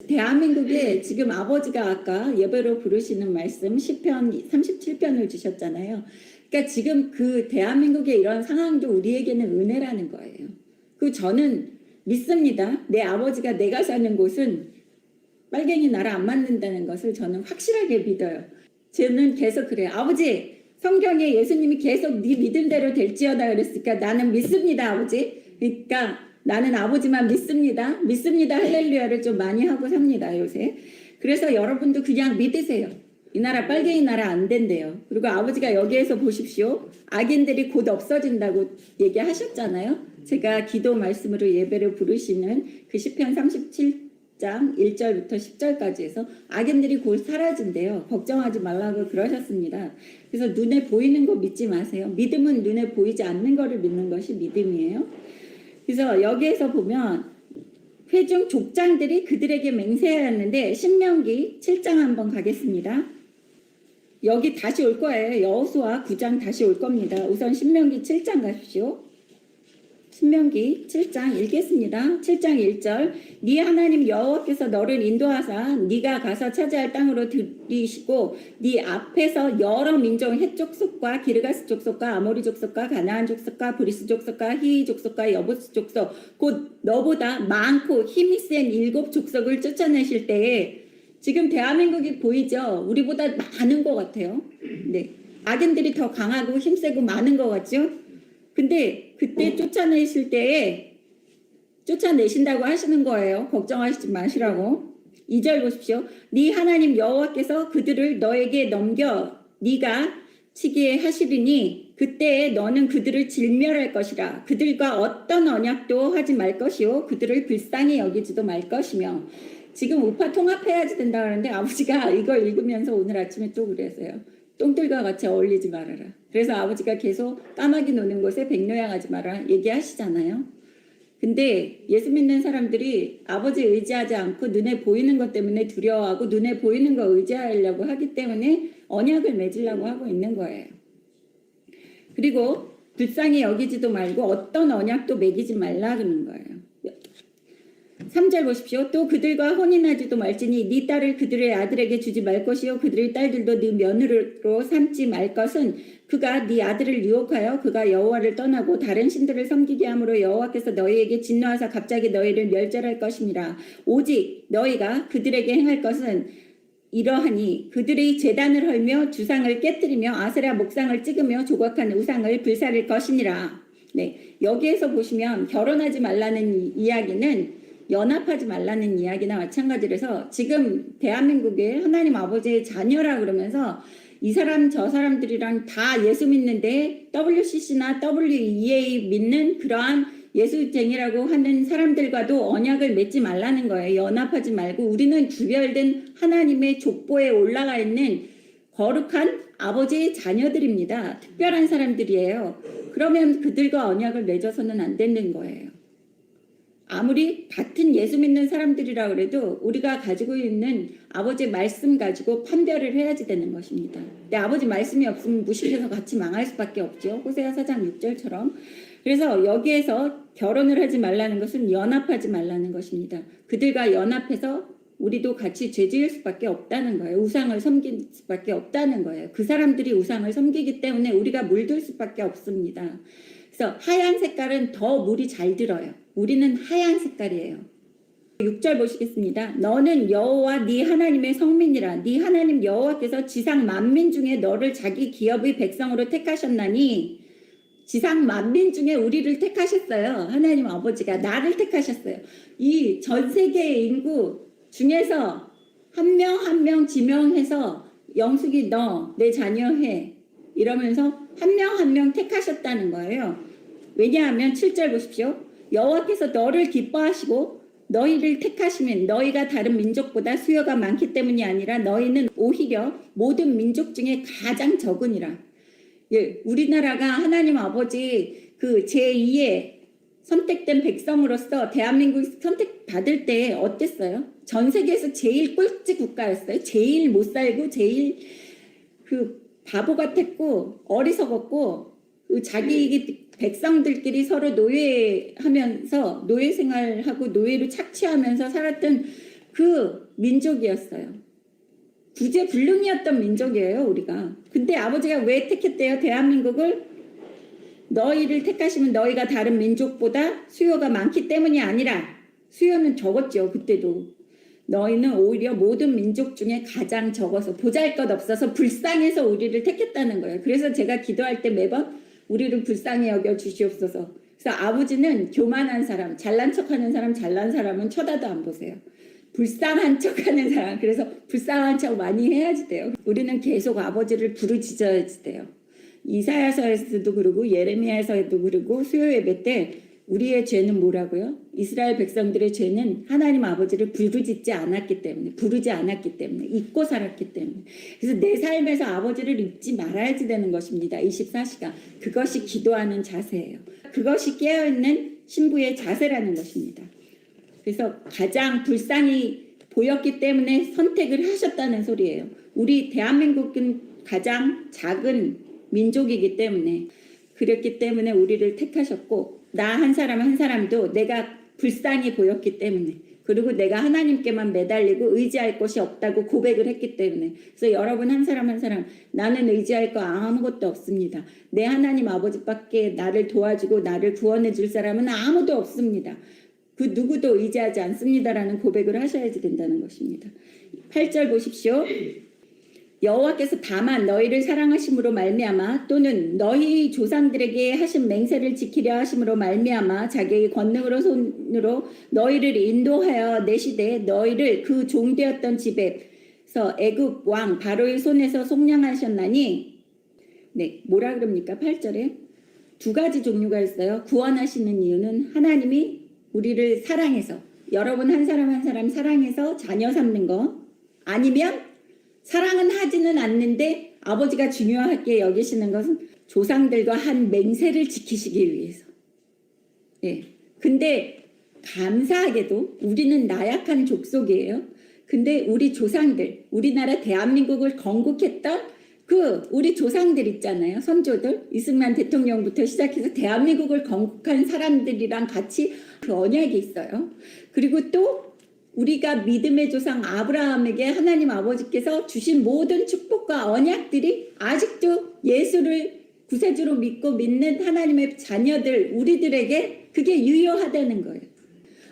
대한민국에 지금 아버지가 아까 예배로 부르시는 말씀 시편 37편을 주셨잖아요. 그러니까 지금 그 대한민국의 이런 상황도 우리에게는 은혜라는 거예요. 그 저는 믿습니다. 내 아버지가 내가 사는 곳은 빨갱이 나라 안 만든다는 것을 저는 확실하게 믿어요. 저는 계속 그래요. 아버지, 성경에 예수님이 계속 네 믿음대로 될지어다 그랬으니까 나는 믿습니다, 아버지. 그러니까 나는 아버지만 믿습니다. 믿습니다. 할렐루야를 좀 많이 하고 삽니다, 요새. 그래서 여러분도 그냥 믿으세요. 이 나라 빨갱이 나라 안 된대요. 그리고 아버지가 여기에서 보십시오. 악인들이 곧 없어진다고 얘기하셨잖아요. 제가 기도 말씀으로 예배를 부르시는 그 시편 37장 1절부터 10절까지 해서 악인들이 곧 사라진대요. 걱정하지 말라고 그러셨습니다. 그래서 눈에 보이는 거 믿지 마세요. 믿음은 눈에 보이지 않는 거를 믿는 것이 믿음이에요. 그래서 여기에서 보면 회중 족장들이 그들에게 맹세하였는데 신명기 7장 한번 가겠습니다. 여기 다시 올 거예요. 여호수아 9장 다시 올 겁니다. 우선 신명기 7장 가십시오. 신명기 7장 읽겠습니다. 7장 1절 네 하나님 여호와께서 너를 인도하사 네가 가서 차지할 땅으로 들이시고 네 앞에서 여러 민족 헷 족속과 기르가스 족속과 아모리 족속과 가나안 족속과 브리스 족속과 히위 족속과 여부스 족속 곧 너보다 많고 힘이 센 7 족속을 쫓아내실 때에 지금 대한민국이 보이죠? 우리보다 많은 것 같아요. 네, 악인들이 더 강하고 힘세고 많은 것 같죠? 근데 그때 쫓아내실 때에 쫓아내신다고 하시는 거예요. 걱정하시지 마시라고. 2절 보십시오. 네 하나님 여호와께서 그들을 너에게 넘겨 네가 치게 하시리니 그때에 너는 그들을 질멸할 것이라. 그들과 어떤 언약도 하지 말 것이요 그들을 불쌍히 여기지도 말 것이며. 지금 우파 통합해야지 된다 그러는데 아버지가 이걸 읽으면서 오늘 아침에 또 그랬어요. 똥들과 같이 어울리지 말아라. 그래서 아버지가 계속 까마귀 노는 곳에 백노양하지 마라 얘기하시잖아요. 근데 예수 믿는 사람들이 아버지 의지하지 않고 눈에 보이는 것 때문에 두려워하고 눈에 보이는 거 의지하려고 하기 때문에 언약을 맺으려고 하고 있는 거예요. 그리고 불쌍히 여기지도 말고 어떤 언약도 맺이지 말라 그러는 거예요. 3절 보십시오. 또 그들과 혼인하지도 말지니 네 딸을 그들의 아들에게 주지 말 것이요 그들의 딸들도 네 며느리로 삼지 말 것은 그가 네 아들을 유혹하여 그가 여호와를 떠나고 다른 신들을 섬기게 함으로 여호와께서 너희에게 진노하사 갑자기 너희를 멸절할 것임이라. 오직 너희가 그들에게 행할 것은 이러하니 그들의 제단을 헐며 주상을 깨뜨리며 아세라 목상을 찍으며 조각한 우상을 불사를 것이니라. 네, 여기에서 보시면 결혼하지 말라는 이야기는 연합하지 말라는 이야기나 마찬가지라서 지금 대한민국의 하나님 아버지의 자녀라 그러면서 이 사람 저 사람들이랑 다 예수 믿는데 WCC나 WEA 믿는 그러한 예수쟁이라고 하는 사람들과도 언약을 맺지 말라는 거예요. 연합하지 말고 우리는 구별된 하나님의 족보에 올라가 있는 거룩한 아버지의 자녀들입니다. 특별한 사람들이에요. 그러면 그들과 언약을 맺어서는 안 되는 거예요. 아무리 같은 예수 믿는 사람들이라 그래도 우리가 가지고 있는 아버지의 말씀 가지고 판별을 해야지 되는 것입니다. 근데 아버지 말씀이 없으면 무식해서 같이 망할 수밖에 없죠. 호세아 4장 6절처럼. 그래서 여기에서 결혼을 하지 말라는 것은 연합하지 말라는 것입니다. 그들과 연합해서 우리도 같이 죄지을 수밖에 없다는 거예요. 우상을 섬길 수밖에 없다는 거예요. 그 사람들이 우상을 섬기기 때문에 우리가 물들 수밖에 없습니다. 그래서 하얀 색깔은 더 물이 잘 들어요. 우리는 하얀 색깔이에요. 6절 보시겠습니다. 너는 여호와 네 하나님의 성민이라. 네 하나님 여호와께서 지상 만민 중에 너를 자기 기업의 백성으로 택하셨나니 지상 만민 중에 우리를 택하셨어요. 하나님 아버지가 나를 택하셨어요. 이 전 세계의 인구 중에서 한 명 한 명 지명해서 영숙이 너 내 자녀 해 이러면서 한 명 한 명 택하셨다는 거예요. 왜냐하면 7절 보십시오. 여호와께서 너를 기뻐하시고 너희를 택하시면 너희가 다른 민족보다 수요가 많기 때문이 아니라 너희는 오히려 모든 민족 중에 가장 적으니라. 예, 우리나라가 하나님 아버지 그 제2의 선택된 백성으로서 대한민국 선택받을 때 어땠어요? 전 세계에서 제일 꼴찌 국가였어요. 제일 못 살고 제일 그 바보 같았고 어리석었고 자기 백성들끼리 서로 노예하면서 노예 생활하고 노예로 착취하면서 살았던 그 민족이었어요. 구제불능이었던 민족이에요, 우리가. 근데 아버지가 왜 택했대요? 대한민국을? 너희를 택하시면 너희가 다른 민족보다 수요가 많기 때문이 아니라, 수요는 적었죠, 그때도. 너희는 오히려 모든 민족 중에 가장 적어서 보잘것없어서 불쌍해서 우리를 택했다는 거예요. 그래서 제가 기도할 때 매번 우리를 불쌍히 여겨 주시옵소서. 그래서 아버지는 교만한 사람, 잘난 척하는 사람, 잘난 사람은 쳐다도 안 보세요. 불쌍한 척하는 사람, 그래서 불쌍한 척 많이 해야지 돼요. 우리는 계속 아버지를 부르짖어야지 돼요. 이사야서에서도 그러고 예레미야에서도 그러고 수요 예배 때 우리의 죄는 뭐라고요? 이스라엘 백성들의 죄는 하나님 아버지를 부르지 않았기 때문에 잊고 살았기 때문에. 그래서 내 삶에서 아버지를 잊지 말아야지 되는 것입니다. 24시간. 그것이 기도하는 자세예요. 그것이 깨어있는 신부의 자세라는 것입니다. 그래서 가장 불쌍히 보였기 때문에 선택을 하셨다는 소리예요. 우리 대한민국은 가장 작은 민족이기 때문에 그랬기 때문에 우리를 택하셨고 나 한 사람 한 사람도 내가 불쌍히 보였기 때문에 그리고 내가 하나님께만 매달리고 의지할 곳이 없다고 고백을 했기 때문에 그래서 여러분 한 사람 한 사람 나는 의지할 거 아무것도 없습니다. 내 하나님 아버지밖에 나를 도와주고 나를 구원해 줄 사람은 아무도 없습니다. 그 누구도 의지하지 않습니다라는 고백을 하셔야지 된다는 것입니다. 8절 보십시오. 여호와께서 다만 너희를 사랑하심으로 말미암아 또는 너희 조상들에게 하신 맹세를 지키려 하심으로 말미암아 자기의 권능으로 손으로 너희를 인도하여 내시되 너희를 그 종되었던 집에서 애굽 왕 바로의 손에서 속량하셨나니 네 뭐라 그럽니까? 8절에 두 가지 종류가 있어요. 구원하시는 이유는 하나님이 우리를 사랑해서 여러분 한 사람 한 사람 사랑해서 자녀 삼는 거 아니면 사랑은 하지는 않는데 아버지가 중요하게 여기시는 것은 조상들과 한 맹세를 지키시기 위해서. 예. 근데 감사하게도 우리는 나약한 족속이에요. 근데 우리 조상들, 우리나라 대한민국을 건국했던 그 우리 조상들 있잖아요. 선조들, 이승만 대통령부터 시작해서 대한민국을 건국한 사람들이랑 같이 그 언약이 있어요. 그리고 또 우리가 믿음의 조상 아브라함에게 하나님 아버지께서 주신 모든 축복과 언약들이 아직도 예수를 구세주로 믿고 믿는 하나님의 자녀들 우리들에게 그게 유효하다는 거예요.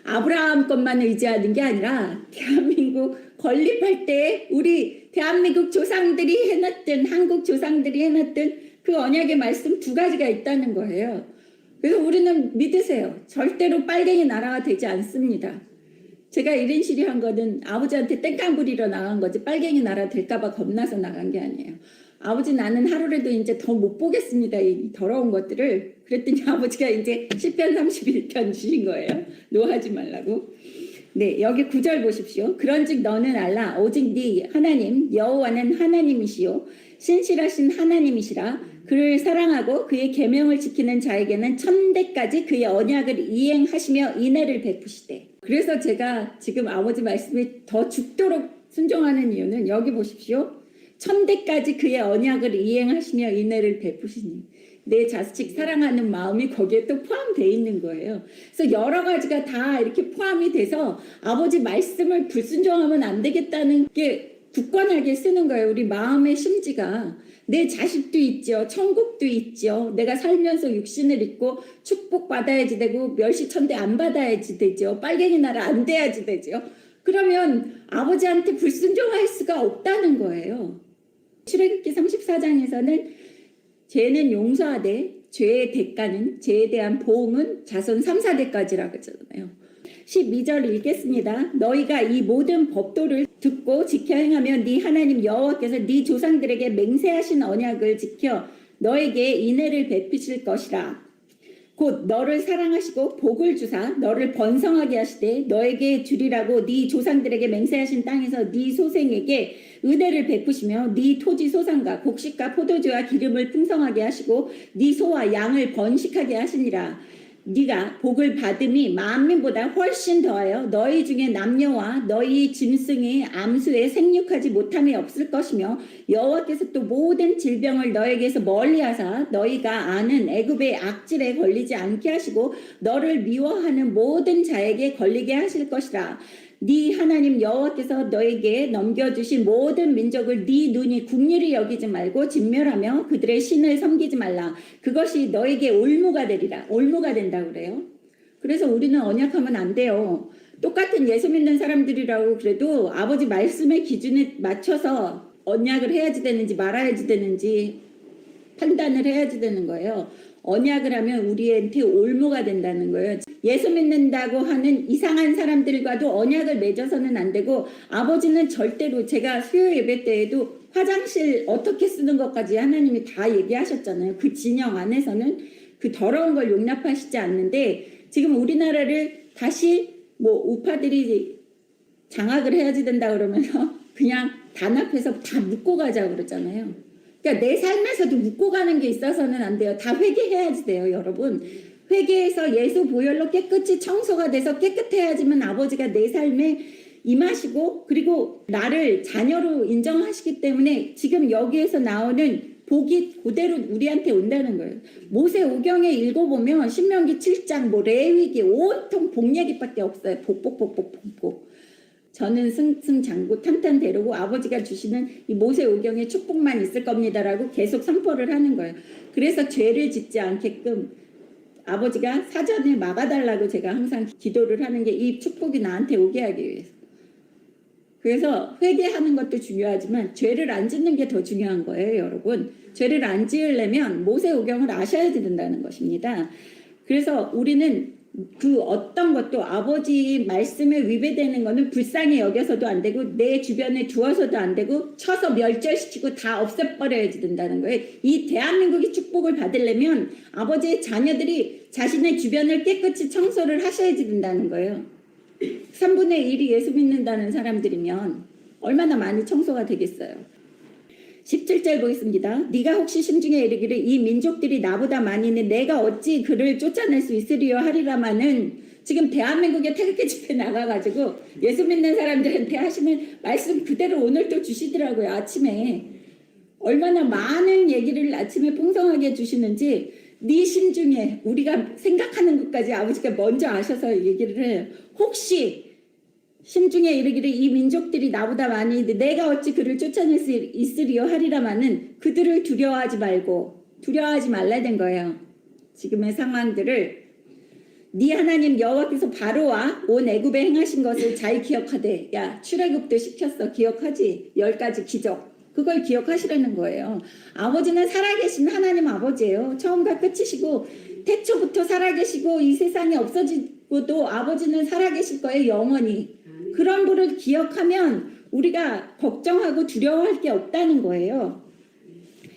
아브라함 것만 의지하는 게 아니라 대한민국 건립할 때 우리 대한민국 조상들이 해놨던 한국 조상들이 해놨던 그 언약의 말씀 두 가지가 있다는 거예요. 그래서 우리는 믿으세요. 절대로 빨갱이 나라가 되지 않습니다. 제가 1인 시리한 거는 아버지한테 땡깡 부리러 나간 거지 빨갱이 나라 될까봐 겁나서 나간 게 아니에요. 아버지 나는 하루라도 이제 더 못 보겠습니다. 이 더러운 것들을. 그랬더니 아버지가 이제 시편 31편 주신 거예요. 노하지 말라고. 네, 여기 9절 보십시오. 그런즉 너는 알라 오직 네 하나님 여호와는 하나님이시요 신실하신 하나님이시라. 그를 사랑하고 그의 계명을 지키는 자에게는 천대까지 그의 언약을 이행하시며 인애를 베푸시되. 그래서 제가 지금 아버지 말씀에 더 죽도록 순종하는 이유는 여기 보십시오. 천대까지 그의 언약을 이행하시며 인애를 베푸시니 내 자식 사랑하는 마음이 거기에 또 포함되어 있는 거예요. 그래서 여러 가지가 다 이렇게 포함이 돼서 아버지 말씀을 불순종하면 안 되겠다는 게 굳건하게 쓰는 거예요. 우리 마음의 심지가. 내 자식도 있죠. 천국도 있죠. 내가 살면서 육신을 입고 축복받아야지 되고 멸시천대 안 받아야지 되죠. 빨갱이 나라 안 돼야지 되죠. 그러면 아버지한테 불순종할 수가 없다는 거예요. 출애굽기 34장에서는 죄는 용서하되 죄의 대가는 죄에 대한 보응은 자손 3, 4대까지라고 하잖아요. 12절 읽겠습니다. 너희가 이 모든 법도를 듣고 지켜 행하며 네 하나님 여호와께서 네 조상들에게 맹세하신 언약을 지켜 너에게 인애를 베푸실 것이라. 곧 너를 사랑하시고 복을 주사 너를 번성하게 하시되 너에게 주리라고 네 조상들에게 맹세하신 땅에서 네 소생에게 은혜를 베푸시며 네 토지 소산과 곡식과 포도주와 기름을 풍성하게 하시고 네 소와 양을 번식하게 하시니라. 네가 복을 받음이 만민보다 훨씬 더하여 너희 중에 남녀와 너희 짐승이 암수에 생육하지 못함이 없을 것이며 여호와께서 또 모든 질병을 너에게서 멀리하사 너희가 아는 애굽의 악질에 걸리지 않게 하시고 너를 미워하는 모든 자에게 걸리게 하실 것이라. 네 하나님 여호와께서 너에게 넘겨주신 모든 민족을 네 눈이 국리를 여기지 말고 진멸하며 그들의 신을 섬기지 말라. 그것이 너에게 올무가 되리라. 올무가 된다고 그래요. 그래서 우리는 언약하면 안 돼요. 똑같은 예수 믿는 사람들이라고 그래도 아버지 말씀의 기준에 맞춰서 언약을 해야지 되는지 말아야지 되는지 판단을 해야지 되는 거예요. 언약을 하면 우리한테 올무가 된다는 거예요. 예수 믿는다고 하는 이상한 사람들과도 언약을 맺어서는 안 되고, 아버지는 절대로, 제가 수요 예배 때에도 화장실 어떻게 쓰는 것까지 하나님이 다 얘기하셨잖아요. 그 진영 안에서는 그 더러운 걸 용납하시지 않는데, 지금 우리나라를 다시 뭐 우파들이 장악을 해야지 된다 그러면서 그냥 단합해서 다 묶고 가자고 그러잖아요. 그러니까 내 삶에서도 묶고 가는 게 있어서는 안 돼요. 다 회개해야지 돼요, 여러분. 회개해서 예수 보혈로 깨끗이 청소가 돼서 깨끗해야지만 아버지가 내 삶에 임하시고, 그리고 나를 자녀로 인정하시기 때문에 지금 여기에서 나오는 복이 그대로 우리한테 온다는 거예요. 모세 오경에 읽어보면 신명기 7장, 뭐 레위기 온통 복 얘기밖에 없어요. 복. 저는 승승장구 탄탄대로고 아버지가 주시는 이 모세 오경의 축복만 있을 겁니다라고 계속 선포를 하는 거예요. 그래서 죄를 짓지 않게끔 아버지가 사전에 막아달라고 제가 항상 기도를 하는 게 이 축복이 나한테 오게 하기 위해서. 그래서 회개하는 것도 중요하지만 죄를 안 짓는 게 더 중요한 거예요, 여러분. 죄를 안 지으려면 모세 오경을 아셔야 된다는 것입니다. 그래서 우리는 그 어떤 것도 아버지 말씀에 위배되는 거는 불쌍히 여겨서도 안 되고 내 주변에 두어서도 안 되고 쳐서 멸절시키고 다 없애버려야지 된다는 거예요. 이 대한민국이 축복을 받으려면 아버지의 자녀들이 자신의 주변을 깨끗이 청소를 하셔야지 된다는 거예요. 3분의 1이 예수 믿는다는 사람들이면 얼마나 많이 청소가 되겠어요. 17절 보겠습니다. 네가 혹시 심중에 이르기를 이 민족들이 나보다 많으니 내가 어찌 그를 쫓아낼 수 있으리요 하리라마는, 지금 대한민국에 태극기 집회 나가가지고 예수 믿는 사람들한테 하시는 말씀 그대로 오늘 또 주시더라고요. 아침에 얼마나 많은 얘기를 아침에 풍성하게 주시는지 네 심중에 우리가 생각하는 것까지 아버지가 먼저 아셔서 얘기를 해요. 혹시 심중에 이르기를 이 민족들이 나보다 많이 있는데 내가 어찌 그를 쫓아낼 수 있으리요 하리라마는 그들을 두려워하지 말고, 두려워하지 말라 된 거예요. 지금의 상황들을 네 하나님 여호와께서 바로와 온 애굽에 행하신 것을 잘 기억하되, 야 출애굽도 시켰어, 기억하지? 10가지 기적, 그걸 기억하시라는 거예요. 아버지는 살아계신 하나님 아버지예요. 처음과 끝이시고 태초부터 살아계시고 이 세상이 없어지고도 아버지는 살아계실 거예요, 영원히. 그런 분을 기억하면 우리가 걱정하고 두려워할 게 없다는 거예요.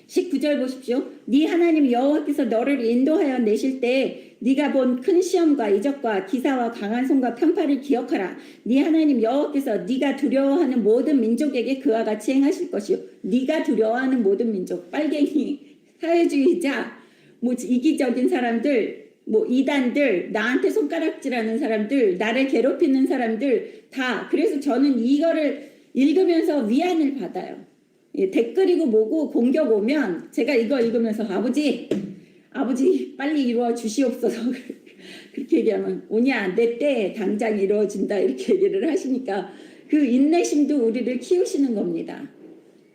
19절 보십시오. 네 하나님 여호와께서 너를 인도하여 내실 때 네가 본 큰 시험과 이적과 기사와 강한 손과 편파를 기억하라. 네 하나님 여호와께서 네가 두려워하는 모든 민족에게 그와 같이 행하실 것이요. 네가 두려워하는 모든 민족, 빨갱이, 사회주의자, 뭐 이기적인 사람들, 뭐 이단들, 나한테 손가락질하는 사람들, 나를 괴롭히는 사람들 다. 그래서 저는 이거를 읽으면서 위안을 받아요. 예, 댓글이고 뭐고 공격 오면 제가 이거 읽으면서 아버지 빨리 이루어 주시옵소서 그렇게 얘기하면 오냐 내 때 당장 이루어진다 이렇게 얘기를 하시니까 그 인내심도 우리를 키우시는 겁니다.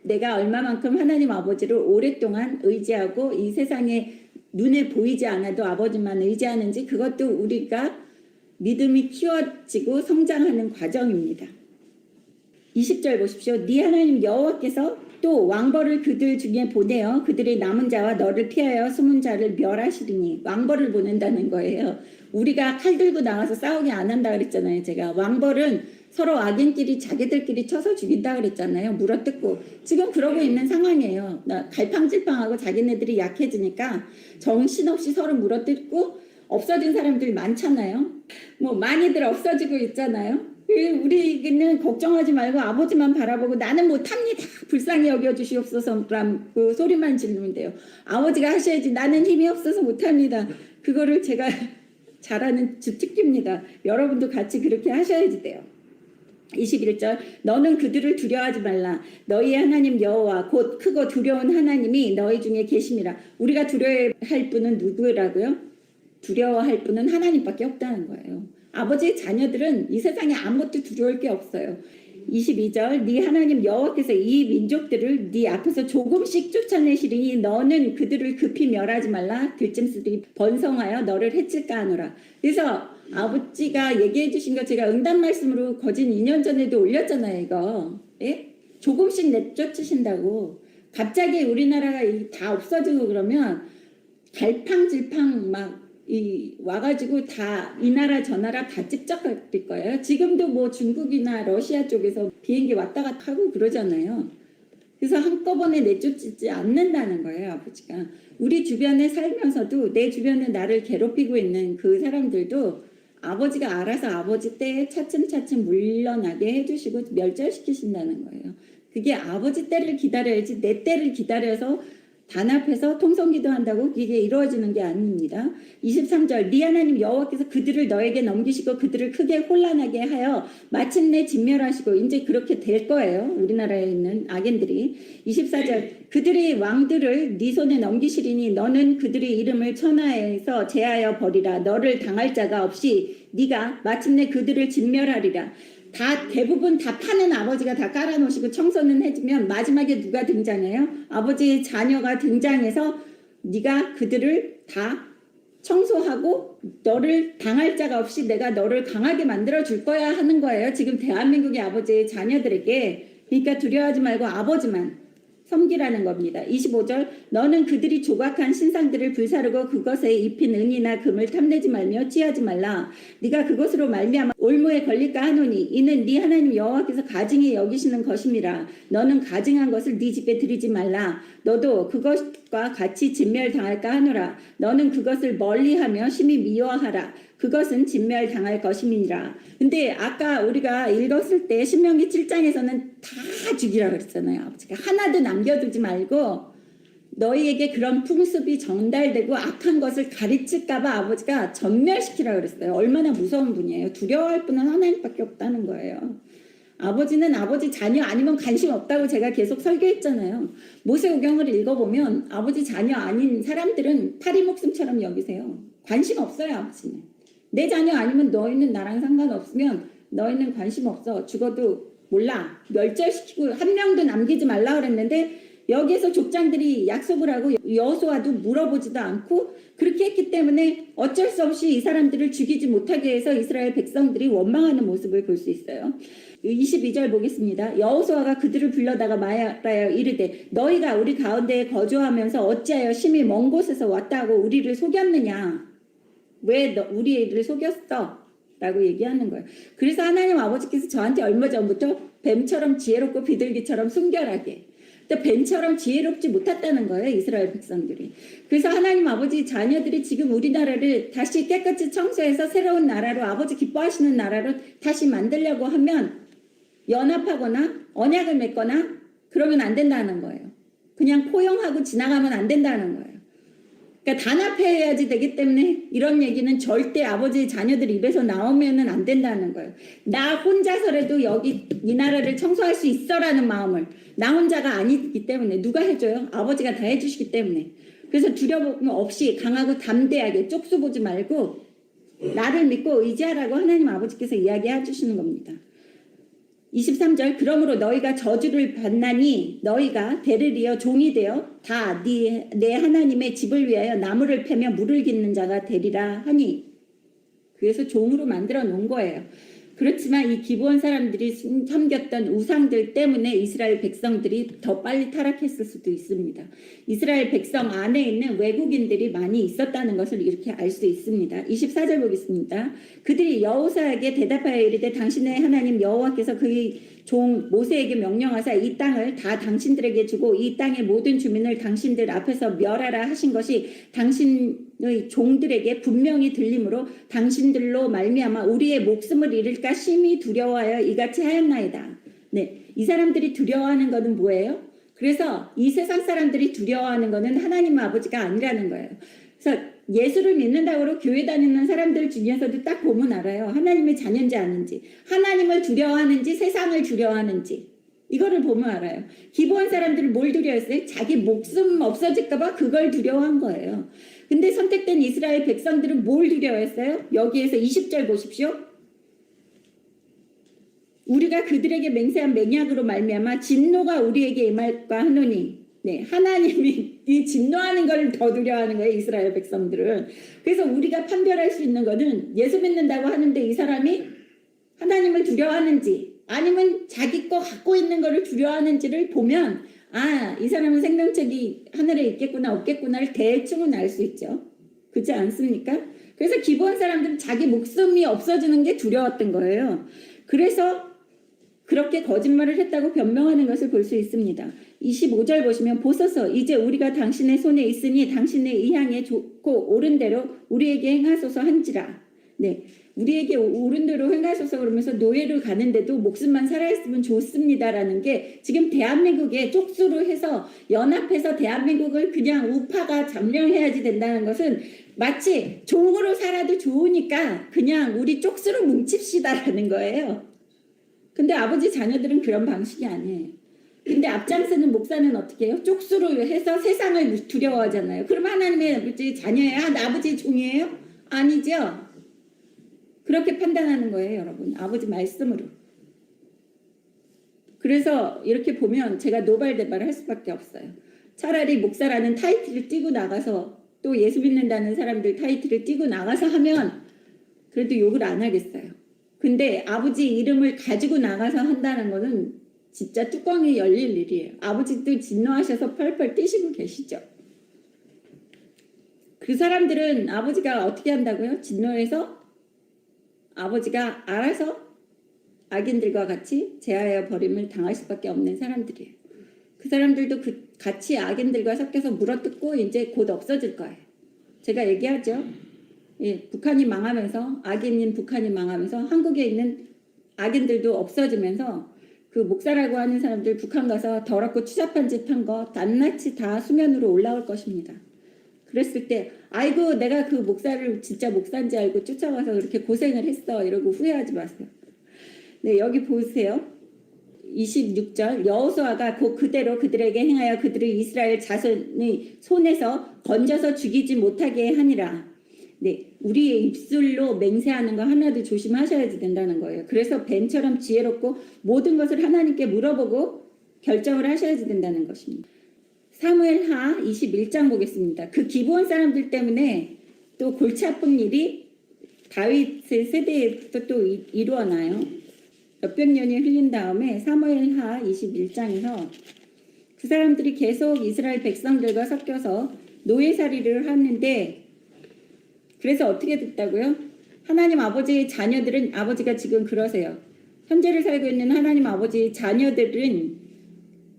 내가 얼마만큼 하나님 아버지를 오랫동안 의지하고 이 세상에 눈에 보이지 않아도 아버지만 의지하는지, 그것도 우리가 믿음이 키워지고 성장하는 과정입니다. 20절 보십시오. 네 하나님 여호와께서 또 왕벌을 그들 중에 보내어 그들의 남은 자와 너를 피하여 숨은 자를 멸하시리니, 왕벌을 보낸다는 거예요. 우리가 칼 들고 나가서 싸우게 안 한다 그랬잖아요. 제가 왕벌은 서로 악인끼리 자기들끼리 쳐서 죽인다 그랬잖아요. 물어뜯고. 지금 그러고 있는 상황이에요. 갈팡질팡하고 자기네들이 약해지니까 정신없이 서로 물어뜯고 없어진 사람들이 많잖아요. 뭐 많이들 없어지고 있잖아요. 우리는 걱정하지 말고 아버지만 바라보고 나는 못합니다, 불쌍히 여겨주시옵소서라고 소리만 지르면 돼요. 아버지가 하셔야지, 나는 힘이 없어서 못합니다. 그거를 제가 잘하는 주특기입니다. 여러분도 같이 그렇게 하셔야지 돼요. 21절 너는 그들을 두려워하지 말라. 너희 하나님 여호와 곧 크고 두려운 하나님이 너희 중에 계심이라. 우리가 두려워할 분은 누구라고요? 두려워할 분은 하나님밖에 없다는 거예요. 아버지의 자녀들은 이 세상에 아무것도 두려울 게 없어요. 22절 네 하나님 여호와께서 이 민족들을 네 앞에서 조금씩 쫓아내시리니 너는 그들을 급히 멸하지 말라. 들짐승들이 번성하여 너를 해칠까 하노라. 그래서 아버지가 얘기해 주신 거 제가 응답 말씀으로 거진 2년 전에도 올렸잖아요. 이거 예? 조금씩 내쫓으신다고. 갑자기 우리나라가 다 없어지고 그러면 갈팡질팡 막 와가지고 다 이 나라 저 나라 다 찝쩍할 거예요. 지금도 뭐 중국이나 러시아 쪽에서 비행기 왔다 갔다 하고 그러잖아요. 그래서 한꺼번에 내쫓지 않는다는 거예요. 아버지가. 우리 주변에 살면서도 내 주변에 나를 괴롭히고 있는 그 사람들도 아버지가 알아서 아버지 때에 차츰차츰 물러나게 해주시고 멸절시키신다는 거예요. 그게 아버지 때를 기다려야지 내 때를 기다려서 단합해서 통성기도 한다고 이게 이루어지는 게 아닙니다. 23절 네 하나님 여호와께서 그들을 너에게 넘기시고 그들을 크게 혼란하게 하여 마침내 진멸하시고 이제 그렇게 될 거예요. 우리나라에 있는 악인들이. 24절 그들의 왕들을 네 손에 넘기시리니 너는 그들의 이름을 천하에서 제하여 버리라. 너를 당할 자가 없이 네가 마침내 그들을 진멸하리라. 다 대부분 다 파는 아버지가 다 깔아놓으시고 청소는 해주면 마지막에 누가 등장해요? 아버지의 자녀가 등장해서 네가 그들을 다 청소하고 너를 당할 자가 없이 내가 너를 강하게 만들어 줄 거야 하는 거예요. 지금 대한민국의 아버지의 자녀들에게. 그러니까 두려워하지 말고 아버지만 섬기라는 겁니다. 25절 너는 그들이 조각한 신상들을 불사르고 그것에 입힌 은이나 금을 탐내지 말며 취하지 말라. 네가 그것으로 말미암아 올무에 걸릴까 하노니 이는 네 하나님 여호와께서 가증히 여기시는 것임이라. 너는 가증한 것을 네 집에 들이지 말라. 너도 그것과 같이 진멸당할까 하노라. 너는 그것을 멀리하며 심히 미워하라. 그것은 진멸당할 것임이니라. 근데 아까 우리가 읽었을 때 신명기 7장에서는 다 죽이라 그랬잖아요. 아버지가 하나도 남겨두지 말고 너희에게 그런 풍습이 전달되고 악한 것을 가르칠까봐 아버지가 전멸시키라 그랬어요. 얼마나 무서운 분이에요. 두려워할 분은 하나님밖에 없다는 거예요. 아버지는 아버지 자녀 아니면 관심 없다고 제가 계속 설교했잖아요. 모세오경을 읽어보면 아버지 자녀 아닌 사람들은 파리 목숨처럼 여기세요. 관심 없어요. 아버지는. 내 자녀 아니면 너희는 나랑 상관없으면 너희는 관심 없어. 죽어도 몰라. 멸절시키고 한 명도 남기지 말라 그랬는데 여기에서 족장들이 약속을 하고 여호수아도 물어보지도 않고 그렇게 했기 때문에 어쩔 수 없이 이 사람들을 죽이지 못하게 해서 이스라엘 백성들이 원망하는 모습을 볼 수 있어요. 22절 보겠습니다. 여호수아가 그들을 불러다가 말하여 이르되 너희가 우리 가운데에 거주하면서 어찌하여 심히 먼 곳에서 왔다고 우리를 속였느냐. 왜 우리를 속였어? 라고 얘기하는 거예요. 그래서 하나님 아버지께서 저한테 얼마 전부터 뱀처럼 지혜롭고 비둘기처럼 순결하게 또 뱀처럼 지혜롭지 못했다는 거예요. 이스라엘 백성들이. 그래서 하나님 아버지 자녀들이 지금 우리나라를 다시 깨끗이 청소해서 새로운 나라로 아버지 기뻐하시는 나라로 다시 만들려고 하면 연합하거나 언약을 맺거나 그러면 안 된다는 거예요. 그냥 포용하고 지나가면 안 된다는 거예요. 그러니까 단합해야지 되기 때문에 이런 얘기는 절대 아버지의 자녀들 입에서 나오면은 안 된다는 거예요. 나 혼자서라도 여기 이 나라를 청소할 수 있어라는 마음을 나 혼자가 아니기 때문에 누가 해줘요? 아버지가 다 해주시기 때문에. 그래서 두려움 없이 강하고 담대하게 쪽수 보지 말고 나를 믿고 의지하라고 하나님 아버지께서 이야기해 주시는 겁니다. 23절 그러므로 너희가 저주를 받나니 너희가 대를 이어 종이 되어 다 내 하나님의 집을 위하여 나무를 패며 물을 깃는 자가 되리라 하니 그래서 종으로 만들어 놓은 거예요. 그렇지만 이 기브온 사람들이 섬겼던 우상들 때문에 이스라엘 백성들이 더 빨리 타락했을 수도 있습니다. 이스라엘 백성 안에 있는 외국인들이 많이 있었다는 것을 이렇게 알 수 있습니다. 24절 보겠습니다. 그들이 여호수아에게 대답하여 이르되 당신의 하나님 여호와께서 그의 종 모세에게 명령하사 이 땅을 다 당신들에게 주고 이 땅의 모든 주민을 당신들 앞에서 멸하라 하신 것이 당신의 종들에게 분명히 들림으로 당신들로 말미암아 우리의 목숨을 잃을까 심히 두려워하여 이같이 하였나이다. 네, 이 사람들이 두려워하는 것은 뭐예요? 그래서 이 세상 사람들이 두려워하는 것은 하나님 아버지가 아니라는 거예요. 그래서 예수를 믿는다고 교회 다니는 사람들 중에서도 딱 보면 알아요. 하나님의 자녀인지 아닌지. 하나님을 두려워하는지 세상을 두려워하는지. 이거를 보면 알아요. 기브온 사람들은 뭘 두려워했어요? 자기 목숨 없어질까 봐 그걸 두려워한 거예요. 근데 선택된 이스라엘 백성들은 뭘 두려워했어요? 여기에서 20절 보십시오. 우리가 그들에게 맹세한 맹약으로 말미암아 진노가 우리에게 임할까 하노니. 네, 하나님이 이 진노하는 걸 더 두려워하는 거예요, 이스라엘 백성들은. 그래서 우리가 판별할 수 있는 거는 예수 믿는다고 하는데 이 사람이 하나님을 두려워하는지 아니면 자기 거 갖고 있는 거를 두려워하는지를 보면 아, 이 사람은 생명책이 하늘에 있겠구나 없겠구나를 대충은 알 수 있죠. 그렇지 않습니까? 그래서 기본 사람들은 자기 목숨이 없어지는 게 두려웠던 거예요. 그래서 그렇게 거짓말을 했다고 변명하는 것을 볼 수 있습니다. 25절 보시면 보소서 이제 우리가 당신의 손에 있으니 당신의 의향에 좋고 옳은 대로 우리에게 행하소서 한지라. 네, 우리에게 옳은 대로 행하소서 그러면서 노예로 가는데도 목숨만 살아있으면 좋습니다라는 게 지금 대한민국에 쪽수로 해서 연합해서 대한민국을 그냥 우파가 점령해야지 된다는 것은 마치 종으로 살아도 좋으니까 그냥 우리 쪽수로 뭉칩시다라는 거예요. 근데 아버지 자녀들은 그런 방식이 아니에요. 근데 앞장서는 목사는 어떻게 해요? 쪽수로 해서 세상을 두려워하잖아요. 그럼 하나님의 아버지 자녀예요? 아버지 종이에요? 아니죠. 그렇게 판단하는 거예요, 여러분. 아버지 말씀으로. 그래서 이렇게 보면 제가 노발대발을 할 수밖에 없어요. 차라리 목사라는 타이틀을 띄고 나가서 또 예수 믿는다는 사람들 타이틀을 띄고 나가서 하면 그래도 욕을 안 하겠어요. 근데 아버지 이름을 가지고 나가서 한다는 거는 진짜 뚜껑이 열릴 일이에요. 아버지도 진노하셔서 펄펄 뛰시고 계시죠. 그 사람들은 아버지가 어떻게 한다고요? 진노해서 아버지가 알아서 악인들과 같이 제하여 버림을 당할 수밖에 없는 사람들이에요. 그 사람들도 같이 악인들과 섞여서 물어뜯고 이제 곧 없어질 거예요. 제가 얘기하죠. 예, 북한이 망하면서 악인인 북한이 망하면서 한국에 있는 악인들도 없어지면서 그 목사라고 하는 사람들 북한 가서 더럽고 추잡한 짓 한 거 낱낱이 다 수면으로 올라올 것입니다. 그랬을 때 아이고 내가 그 목사를 진짜 목사인지 알고 쫓아가서 그렇게 고생을 했어 이러고 후회하지 마세요. 네, 여기 보세요. 26절 여호수아가 곧 그대로 그들에게 행하여 그들을 이스라엘 자손의 손에서 건져서 죽이지 못하게 하니라. 네, 우리의 입술로 맹세하는 거 하나도 조심하셔야 된다는 거예요. 그래서 뱀처럼 지혜롭고 모든 것을 하나님께 물어보고 결정을 하셔야 된다는 것입니다. 사무엘하 21장 보겠습니다. 그 기브온 사람들 때문에 또 골치 아픈 일이 다윗의 세대에부터 또 이루어나요. 몇백 년이 흘린 다음에 사무엘하 21장에서 그 사람들이 계속 이스라엘 백성들과 섞여서 노예살이를 하는데 그래서 어떻게 됐다고요? 하나님 아버지의 자녀들은 아버지가 지금 그러세요. 현재를 살고 있는 하나님 아버지의 자녀들은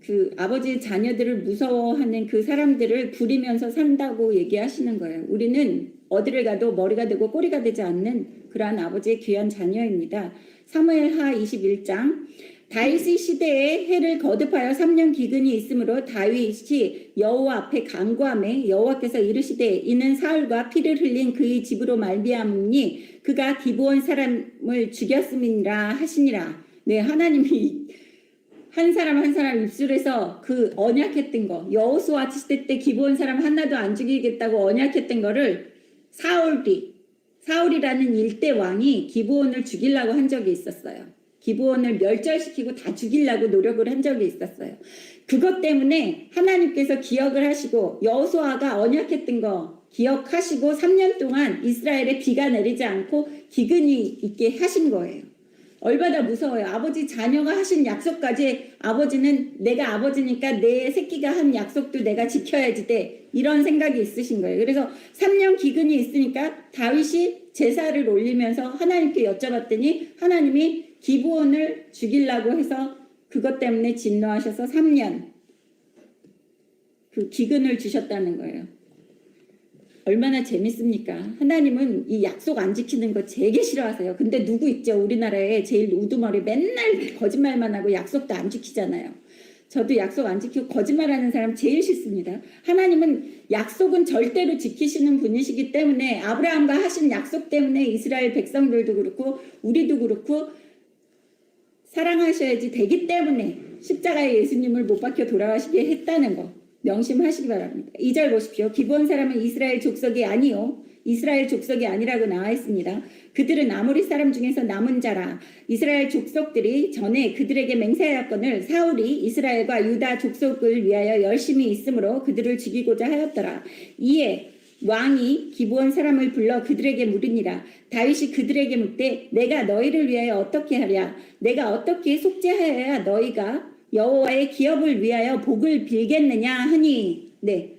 그 아버지의 자녀들을 무서워하는 그 사람들을 부리면서 산다고 얘기하시는 거예요. 우리는 어디를 가도 머리가 되고 꼬리가 되지 않는 그러한 아버지의 귀한 자녀입니다. 사무엘하 21장 다윗의 시대에 해를 거듭하여 3년 기근이 있으므로 다윗이 여호와 앞에 간구하매 여호와께서 이르시되 이는 사울과 피를 흘린 그의 집으로 말미암으니 그가 기브온 사람을 죽였음이니라 하시니라. 네, 하나님이 한 사람 한 사람 입술에서 그 언약했던 거 여호수아 시대 때 기브온 사람 하나도 안 죽이겠다고 언약했던 거를 사울이라는 일대 왕이 기브온을 죽이려고 한 적이 있었어요. 기브온을 멸절시키고 다 죽이려고 노력을 한 적이 있었어요. 그것 때문에 하나님께서 기억을 하시고 여호수아가 언약했던 거 기억하시고 3년 동안 이스라엘에 비가 내리지 않고 기근이 있게 하신 거예요. 얼마나 무서워요. 아버지 자녀가 하신 약속까지 아버지는 내가 아버지니까 내 새끼가 한 약속도 내가 지켜야지 돼. 이런 생각이 있으신 거예요. 그래서 3년 기근이 있으니까 다윗이 제사를 올리면서 하나님께 여쭤봤더니 하나님이 기브온을 죽이려고 해서 그것 때문에 진노하셔서 3년 그 기근을 주셨다는 거예요. 얼마나 재밌습니까? 하나님은 이 약속 안 지키는 거 되게 싫어하세요. 근데 누구 있죠? 우리나라에 제일 우두머리 맨날 거짓말만 하고 약속도 안 지키잖아요. 저도 약속 안 지키고 거짓말하는 사람 제일 싫습니다. 하나님은 약속은 절대로 지키시는 분이시기 때문에 아브라함과 하신 약속 때문에 이스라엘 백성들도 그렇고 우리도 그렇고 사랑하셔야지 되기 때문에 십자가에 예수님을 못 박혀 돌아가시게 했다는 거 명심하시기 바랍니다. 2절 보십시오. 기브온 사람은 이스라엘 족속이 아니요 이스라엘 족속이 아니라고 나와 있습니다. 그들은 아모리 사람 중에서 남은 자라. 이스라엘 족속들이 전에 그들에게 맹세하였거늘 사울이 이스라엘과 유다 족속을 위하여 열심히 있으므로 그들을 죽이고자 하였더라. 이에 왕이 기브온 사람을 불러 그들에게 물으니라. 다윗이 그들에게 묻되 내가 너희를 위하여 어떻게 하랴? 내가 어떻게 속죄하여야 너희가 여호와의 기업을 위하여 복을 빌겠느냐 하니. 네,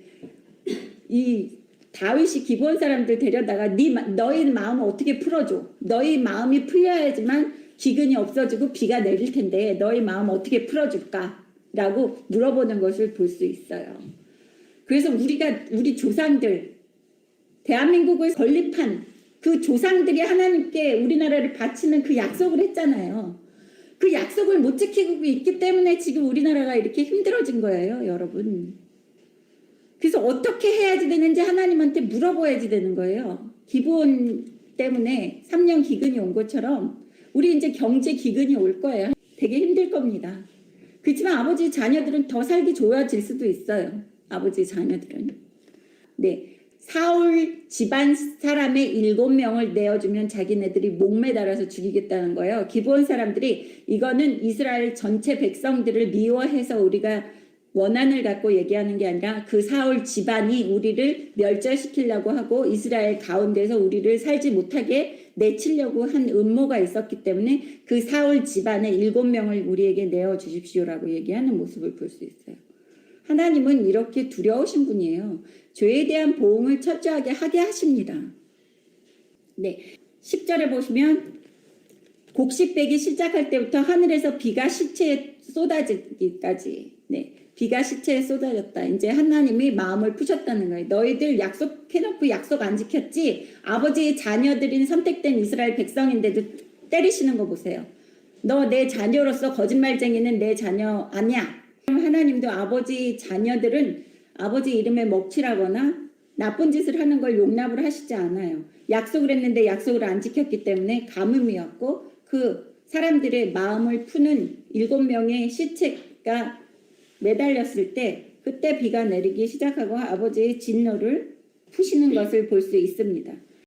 이 다윗이 기브온 사람들 데려다가 너희 마음을 어떻게 풀어줘? 너희 마음이 풀려야지만 기근이 없어지고 비가 내릴 텐데 너희 마음 어떻게 풀어줄까? 라고 물어보는 것을 볼 수 있어요. 그래서 우리 조상들, 대한민국을 건립한 그 조상들이 하나님께 우리나라를 바치는 그 약속을 했잖아요. 그 약속을 못 지키고 있기 때문에 지금 우리나라가 이렇게 힘들어진 거예요, 여러분. 그래서 어떻게 해야지 되는지 하나님한테 물어봐야지 되는 거예요. 기브온 때문에 3년 기근이 온 것처럼 우리 이제 경제 기근이 올 거예요. 되게 힘들 겁니다. 그렇지만 아버지 자녀들은 더 살기 좋아질 수도 있어요. 아버지 자녀들은. 네. 사울 집안 사람의 7명을 내어주면 자기네들이 목매달아서 죽이겠다는 거예요. 기브온 사람들이 이거는 이스라엘 전체 백성들을 미워해서 우리가 원한을 갖고 얘기하는 게 아니라 그 사울 집안이 우리를 멸절시키려고 하고 이스라엘 가운데서 우리를 살지 못하게 내치려고 한 음모가 있었기 때문에 그 사울 집안의 7명을 우리에게 내어주십시오라고 얘기하는 모습을 볼 수 있어요. 하나님은 이렇게 두려우신 분이에요. 죄에 대한 보응을 철저하게 하게 하십니다. 네, 10절에 보시면 곡식 빼기 시작할 때부터 하늘에서 비가 시체에 쏟아지기까지. 네, 비가 시체에 쏟아졌다. 이제 하나님이 마음을 푸셨다는 거예요. 너희들 약속해놓고 약속 안 지켰지? 아버지의 자녀들인 선택된 이스라엘 백성인데도 때리시는 거 보세요. 너 내 자녀로서 거짓말쟁이는 내 자녀 아니야. 하나님도 아버지 자녀들은 아버지 이름에 먹칠하거나 나쁜 짓을 하는 걸 용납을 하시지 않아요. 약속을 했는데 약속을 안 지켰기 때문에 가뭄이었고 그 사람들의 마음을 푸는 7명의 시체가 매달렸을 때 그때 비가 내리기 시작하고 아버지의 진노를 푸시는 것을 볼 수 있습니다.